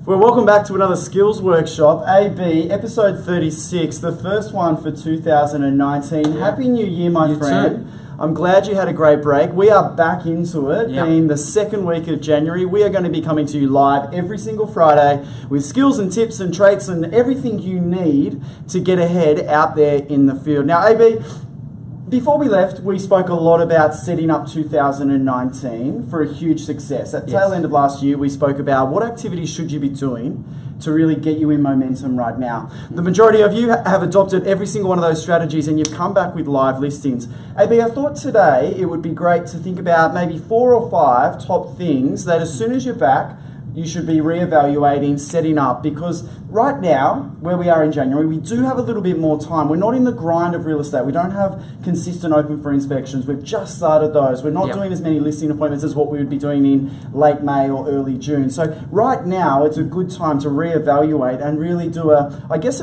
Well, welcome back to another skills workshop, AB, episode 36, the first one for 2019. Happy New Year, my friend. Too. I'm glad you had a great break. We are back into it, being the second week of January. We are going to be coming to you live every single Friday with skills and tips and traits and everything you need to get ahead out there in the field. Now, AB, before we left, we spoke a lot about setting up 2019 for a huge success. At the tail end of last year, we spoke about what activities should you be doing to really get you in momentum right now. The majority of you have adopted every single one of those strategies and you've come back with live listings. AB, I thought today it would be great to think about maybe 4 or 5 top things that as soon as you're back, you should be reevaluating, setting up, because right now, where we are in January, we do have a little bit more time. We're not in the grind of real estate. We don't have consistent open for inspections. We've just started those. We're not doing as many listing appointments as what we would be doing in late May or early June. So right now, it's a good time to reevaluate and really do an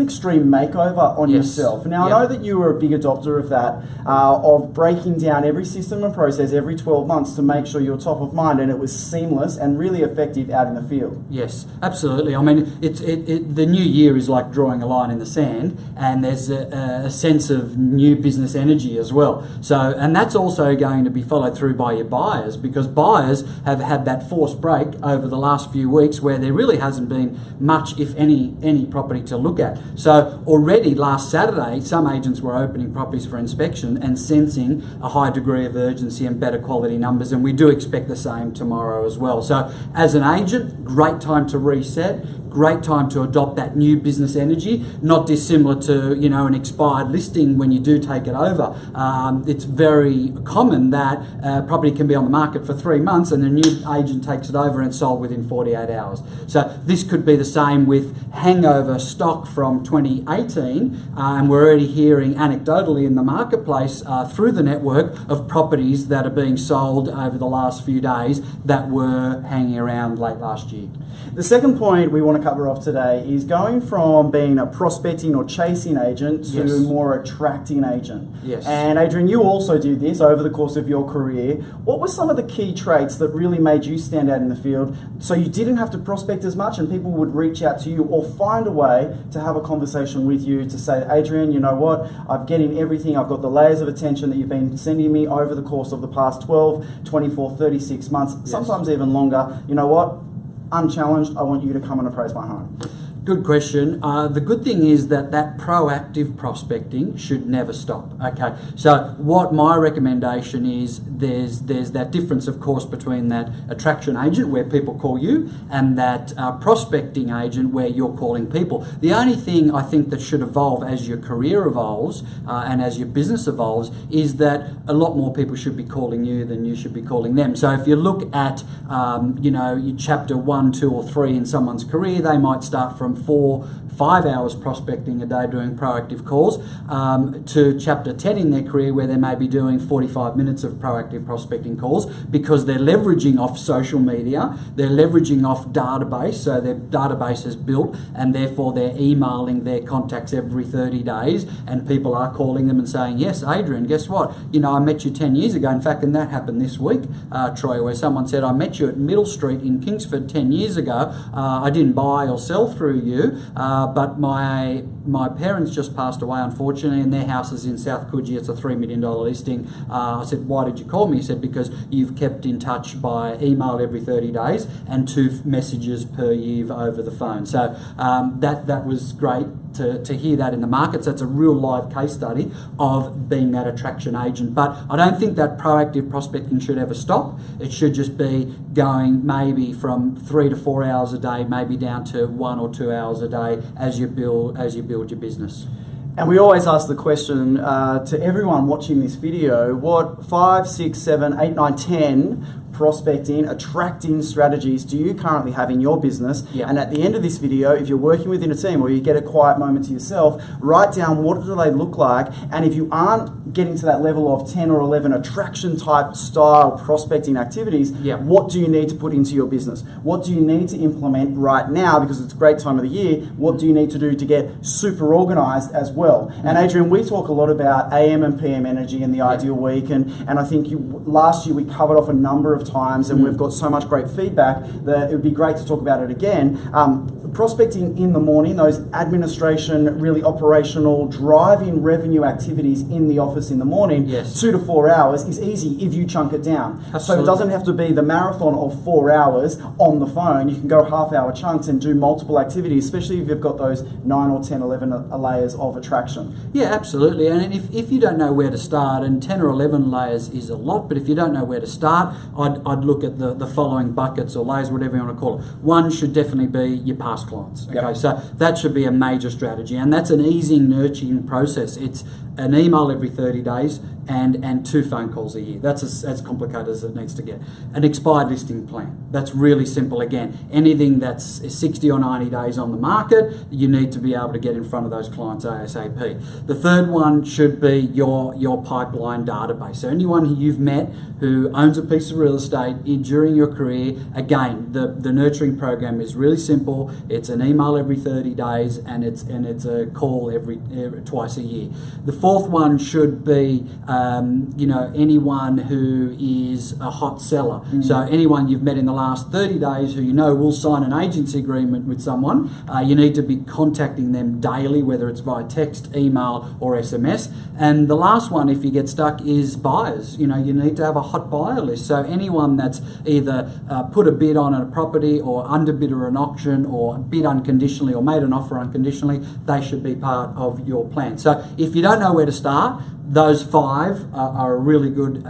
extreme makeover on yourself. Now, I know that you were a big adopter of that, of breaking down every system and process every 12 months to make sure you're top of mind and it was seamless and really effective out in the field. Yes, absolutely. I mean, the new year is like drawing a line in the sand, and there's a sense of new business energy as well. So, and that's also going to be followed through by your buyers, because buyers have had that forced break over the last few weeks where there really hasn't been much, if any property to look at. So already last Saturday, some agents were opening properties for inspection and sensing a high degree of urgency and better quality numbers, and we do expect the same tomorrow as well. So as an agent, great time to reset, great time to adopt that new business energy, not dissimilar to, an expired listing when you do take it over. It's very common that property can be on the market for 3 months and the new agent takes it over and it's sold within 48 hours. So this could be the same with hangover stock from 2018, and we're already hearing anecdotally in the marketplace through the network of properties that are being sold over the last few days that were hanging around late last year. The second point we want to cover off today is going from being a prospecting or chasing agent to a more attracting agent. Yes. And Adrian, you also do this over the course of your career. What were some of the key traits that really made you stand out in the field so you didn't have to prospect as much and people would reach out to you or find a way to have a conversation with you to say, Adrian, you know what, I'm getting everything, I've got the layers of attention that you've been sending me over the course of the past 12, 24, 36 months, sometimes even longer. You know what? Unchallenged, I want you to come and appraise my home. Good question. The good thing is that proactive prospecting should never stop. Okay, so what my recommendation is, there's that difference, of course, between that attraction agent where people call you and that prospecting agent where you're calling people. The only thing I think that should evolve as your career evolves and as your business evolves is that a lot more people should be calling you than you should be calling them. So if you look at, your chapter 1, 2 or 3 in someone's career, they might start from 4-5 hours prospecting a day doing proactive calls to chapter 10 in their career where they may be doing 45 minutes of proactive prospecting calls, because they're leveraging off social media, they're leveraging off database, so their database is built and therefore they're emailing their contacts every 30 days and people are calling them and saying, yes, Adrian, guess what? I met you 10 years ago. In fact, and that happened this week, Troy, where someone said, I met you at Middle Street in Kingsford 10 years ago. I didn't buy or sell through you, but my parents just passed away, unfortunately, and their house is in South Coogee. It's a $3 million listing. I said, why did you call me? He said, because you've kept in touch by email every 30 days and 2 messages per year over the phone. So that was great to hear that in the markets. That's a real live case study of being that attraction agent. But I don't think that proactive prospecting should ever stop. It should just be going maybe from 3 to 4 hours a day, maybe down to 1 or 2 hours a day as you build your business. And we always ask the question to everyone watching this video, what 5, 6, 7, 8, 9, 10 prospecting, attracting strategies do you currently have in your business? And at the end of this video, if you're working within a team or you get a quiet moment to yourself, write down what do they look like, and if you aren't getting to that level of 10 or 11 attraction type style prospecting activities, what do you need to put into your business? What do you need to implement right now, because it's a great time of the year? What do you need to do to get super organized as well? And Adrian, we talk a lot about AM and PM energy and the ideal week, and I think last year we covered off a number of times, and we've got so much great feedback that it would be great to talk about it again. Prospecting in the morning, those administration, really operational, driving revenue activities in the office in the morning, 2 to 4 hours is easy if you chunk it down. Absolutely. So it doesn't have to be the marathon of 4 hours on the phone. You can go half-hour chunks and do multiple activities, especially if you've got those 9 or 10, 11 layers of attraction. Yeah, absolutely. And if you don't know where to start, and 10 or 11 layers is a lot, but if you don't know where to start, I'd look at the following buckets or layers, whatever you want to call it. One should definitely be your past clients. Okay, so that should be a major strategy, and that's an easing, nurturing process. It's an email every 30 days and 2 phone calls a year. That's as complicated as it needs to get. An expired listing plan. That's really simple. Again, anything that's 60 or 90 days on the market, you need to be able to get in front of those clients ASAP. The third one should be your pipeline database. So anyone who you've met who owns a piece of real estate during your career, again, the nurturing program is really simple. It's an email every 30 days and it's a call every twice a year. The fourth one should be anyone who is a hot seller. So anyone you've met in the last 30 days who you know will sign an agency agreement with someone, you need to be contacting them daily, whether it's via text, email or SMS. And the last one, if you get stuck, is buyers. You need to have a hot buyer list. So anyone that's either put a bid on a property or underbid an auction or bid unconditionally or made an offer unconditionally, they should be part of your plan. So if you don't know where to start, those 5 are a really good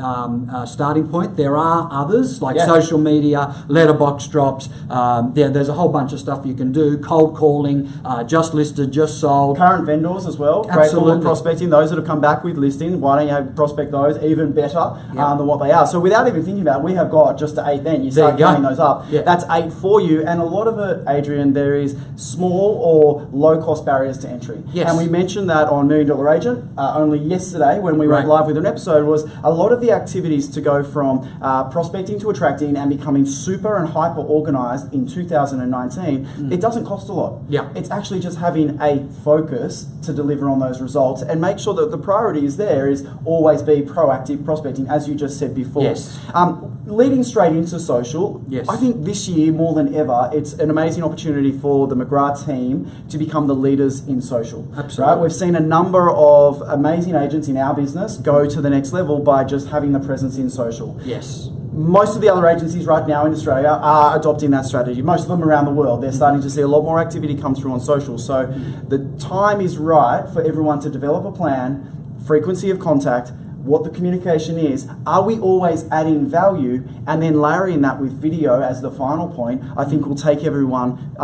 starting point. There are others like social media, letterbox drops. There's a whole bunch of stuff you can do. Cold calling, just listed, just sold. Current vendors as well. Great call prospecting. Those that have come back with listings, why don't you prospect those even better than what they are? So without even thinking about it, we have got just to 8 then. You start counting those up. Yeah. That's 8 for you. And a lot of it, Adrian, there is small or low cost barriers to entry. Yes. And we mentioned that on $1 Million Agent only yesterday when we went live with an episode, was a lot of the activities to go from prospecting to attracting and becoming super and hyper organized in 2019. It doesn't cost a lot. Yeah. It's actually just having a focus to deliver on those results and make sure that the priority is there is always be proactive prospecting, as you just said before. Yes. Leading straight into social, I think this year more than ever, it's an amazing opportunity for the McGrath team to become the leaders in social. Absolutely. Right? We've seen a number of amazing agents in our business go to the next level by just having the presence in social. Yes. Most of the other agencies right now in Australia are adopting that strategy. Most of them around the world. They're starting to see a lot more activity come through on social. So the time is right for everyone to develop a plan, frequency of contact, what the communication is. Are we always adding value? And then layering that with video as the final point, I think will take everyone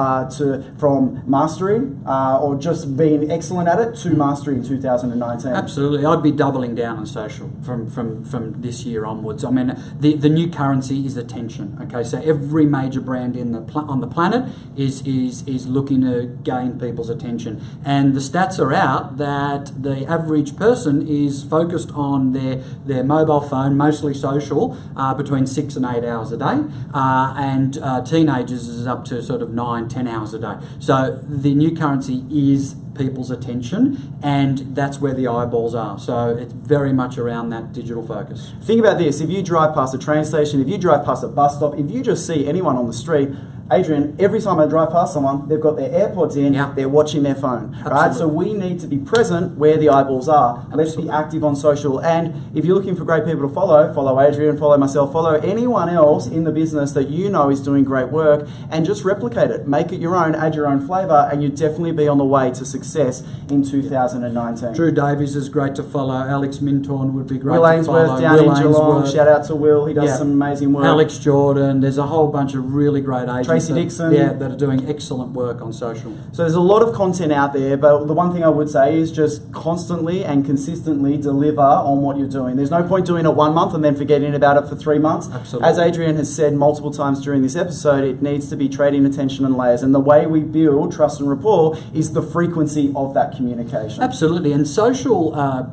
from mastering or just being excellent at it to mastery in 2019. Absolutely. I'd be doubling down on social from this year onwards. I mean, the new currency is attention. Okay, so every major brand on the planet is looking to gain people's attention. And the stats are out that the average person is focused on their mobile phone, mostly social, between 6 and 8 hours a day, and teenagers is up to sort of 9, 10 hours a day. So the new currency is people's attention, and that's where the eyeballs are. So it's very much around that digital focus. Think about this: if you drive past a train station, if you drive past a bus stop, if you just see anyone on the street, Adrian, every time I drive past someone, they've got their AirPods in, they're watching their phone, right? So we need to be present where the eyeballs are. Let's be active on social. And if you're looking for great people to follow Adrian, follow myself, follow anyone else in the business that you know is doing great work, and just replicate it. Make it your own, add your own flavour, and you'd definitely be on the way to success in 2019. Drew Davies is great to follow. Alex Mintorn would be great to follow. Will Ainsworth down in Geelong. Shout out to Will. He does some amazing work. Alex Jordan. There's a whole bunch of really great agents. Tracy Dixon. That are doing excellent work on social. So there's a lot of content out there, but the one thing I would say is just constantly and consistently deliver on what you're doing. There's no point doing it 1 month and then forgetting about it for 3 months. Absolutely. As Adrian has said multiple times during this episode, it needs to be trading attention and layers. And the way we build trust and rapport is the frequency of that communication. Absolutely. And social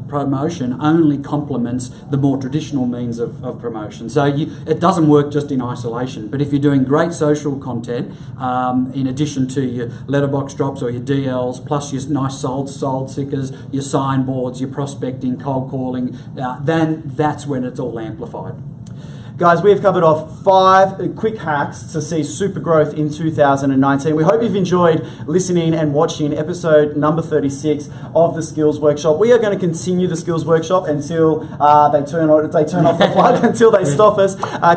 promotion only complements the more traditional means of promotion. So it doesn't work just in isolation. But if you're doing great social content, in addition to your letterbox drops or your DLs, plus your nice sold stickers, your signboards, your prospecting, cold calling, then that's when it's all amplified. Guys, we have covered off 5 quick hacks to see super growth in 2019. We hope you've enjoyed listening and watching episode number 36 of the Skills Workshop. We are going to continue the Skills Workshop until they turn off the plug, until they stop us.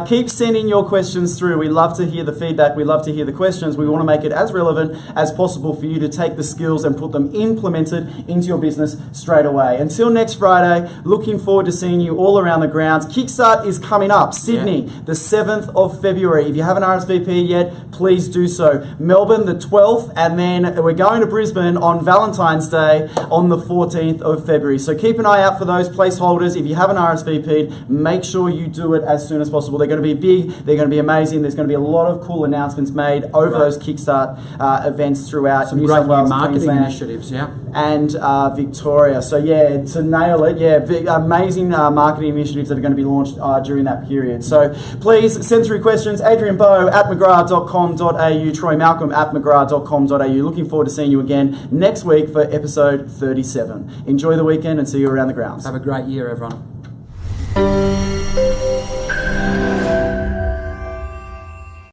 Keep sending your questions through. We love to hear the feedback. We love to hear the questions. We want to make it as relevant as possible for you to take the skills and put them implemented into your business straight away. Until next Friday, looking forward to seeing you all around the grounds. Kickstart is coming up. Sydney, the 7th of February. If you haven't RSVP'd yet, please do so. Melbourne, the 12th, and then we're going to Brisbane on Valentine's Day on the 14th of February. So keep an eye out for those placeholders. If you haven't RSVP'd, make sure you do it as soon as possible. They're going to be big. They're going to be amazing. There's going to be a lot of cool announcements made over those Kickstart events throughout some New great South Wales, new marketing Queensland, initiatives, and Victoria. So yeah, to nail it, amazing marketing initiatives that are going to be launched during that period. So please send through questions. Adrian Bo at mcgrath.com.au, Troy Malcolm at mcgrath.com.au. Looking forward to seeing you again next week for episode 37. Enjoy the weekend and see you around the grounds. Have a great year, everyone.